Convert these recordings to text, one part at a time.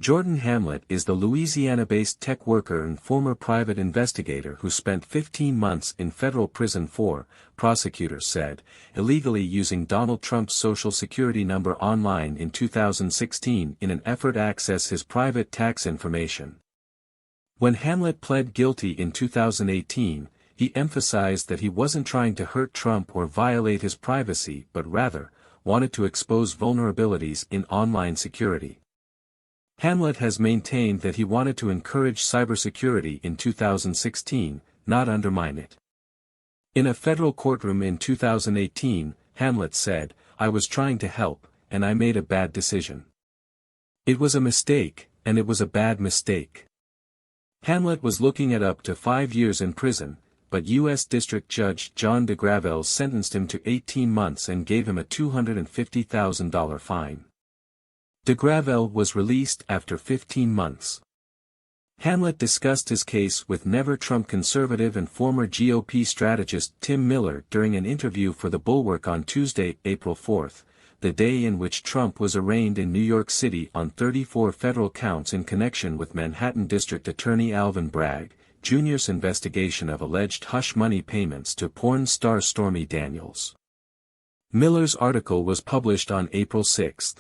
Jordan Hamlett is the Louisiana-based tech worker and former private investigator who spent 15 months in federal prison for, prosecutors said, illegally using Donald Trump's social security number online in 2016 in an effort to access his private tax information. When Hamlett pled guilty in 2018, he emphasized that he wasn't trying to hurt Trump or violate his privacy but rather, wanted to expose vulnerabilities in online security. Hamlett has maintained that he wanted to encourage cybersecurity in 2016, not undermine it. In a federal courtroom in 2018, Hamlett said, "I was trying to help, and I made a bad decision. It was a mistake, and it was a bad mistake." Hamlett was looking at up to 5 years in prison, but U.S. District Judge John DeGravel sentenced him to 18 months and gave him a $250,000 fine. DeGravel was released after 15 months. Hamlett discussed his case with never-Trump conservative and former GOP strategist Tim Miller during an interview for The Bulwark on Tuesday, April 4, the day in which Trump was arraigned in New York City on 34 federal counts in connection with Manhattan District Attorney Alvin Bragg, Jr.'s investigation of alleged hush money payments to porn star Stormy Daniels. Miller's article was published on April 6.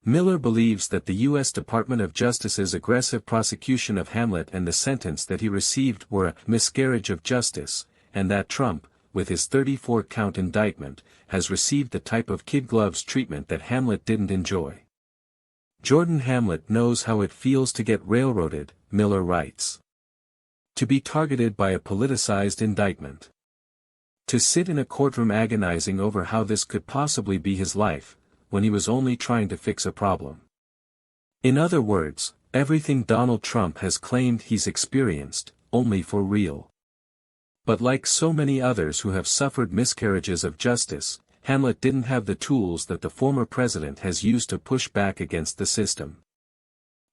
Miller believes that the U.S. Department of Justice's aggressive prosecution of Hamlett and the sentence that he received were a miscarriage of justice, and that Trump, with his 34-count indictment, has received the type of kid gloves treatment that Hamlett didn't enjoy. Jordan Hamlett knows how it feels to get railroaded, Miller writes. To be targeted by a politicized indictment. To sit in a courtroom agonizing over how this could possibly be his life, when he was only trying to fix a problem. In other words, everything Donald Trump has claimed he's experienced, only for real. But like so many others who have suffered miscarriages of justice, Hamlett didn't have the tools that the former president has used to push back against the system.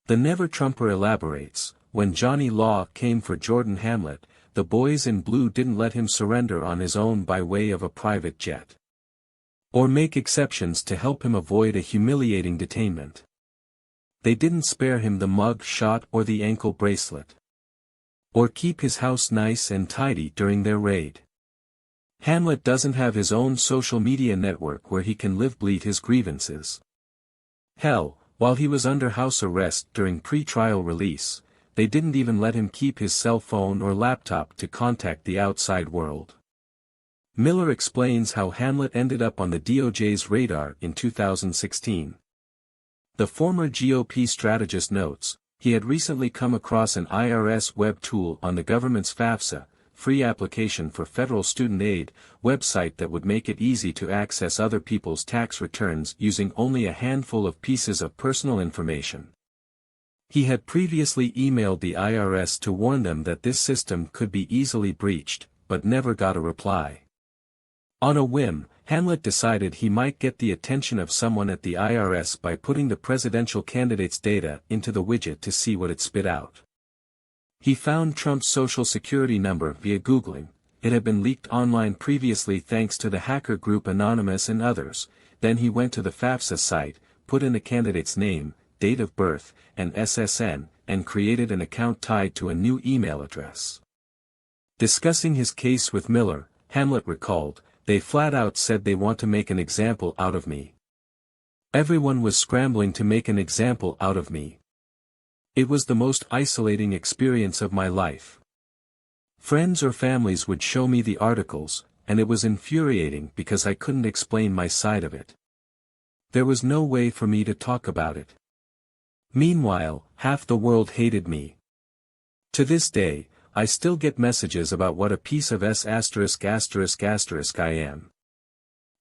The never-Trumper elaborates, when Johnny Law came for Jordan Hamlett, the boys in blue didn't let him surrender on his own by way of a private jet. Or make exceptions to help him avoid a humiliating detainment. They didn't spare him the mug shot or the ankle bracelet. Or keep his house nice and tidy during their raid. Hamlett doesn't have his own social media network where he can bleed his grievances. Hell, while he was under house arrest during pre-trial release, they didn't even let him keep his cell phone or laptop to contact the outside world. Miller explains how Hamlett ended up on the DOJ's radar in 2016. The former GOP strategist notes, he had recently come across an IRS web tool on the government's FAFSA, free application for federal student aid, website that would make it easy to access other people's tax returns using only a handful of pieces of personal information. He had previously emailed the IRS to warn them that this system could be easily breached, but never got a reply. On a whim, Hamlett decided he might get the attention of someone at the IRS by putting the presidential candidate's data into the widget to see what it spit out. He found Trump's social security number via Googling. It had been leaked online previously thanks to the hacker group Anonymous and others. Then he went to the FAFSA site, put in the candidate's name, date of birth, and SSN, and created an account tied to a new email address. Discussing his case with Miller, Hamlett recalled, "They flat out said they want to make an example out of me. Everyone was scrambling to make an example out of me. It was the most isolating experience of my life. Friends or families would show me the articles, and it was infuriating because I couldn't explain my side of it. There was no way for me to talk about it. Meanwhile, half the world hated me. To this day, I still get messages about what a piece of I am."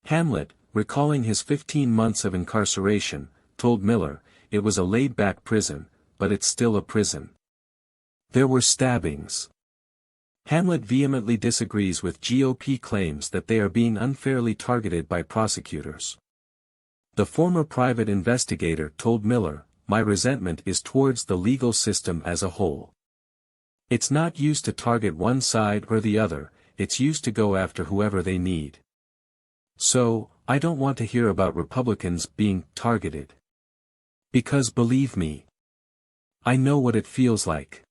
Hamlett, recalling his 15 months of incarceration, told Miller, "It was a laid-back prison, but it's still a prison. There were stabbings." Hamlett vehemently disagrees with GOP claims that they are being unfairly targeted by prosecutors. The former private investigator told Miller, "My resentment is towards the legal system as a whole. It's not used to target one side or the other, it's used to go after whoever they need. So, I don't want to hear about Republicans being targeted. Because believe me, I know what it feels like.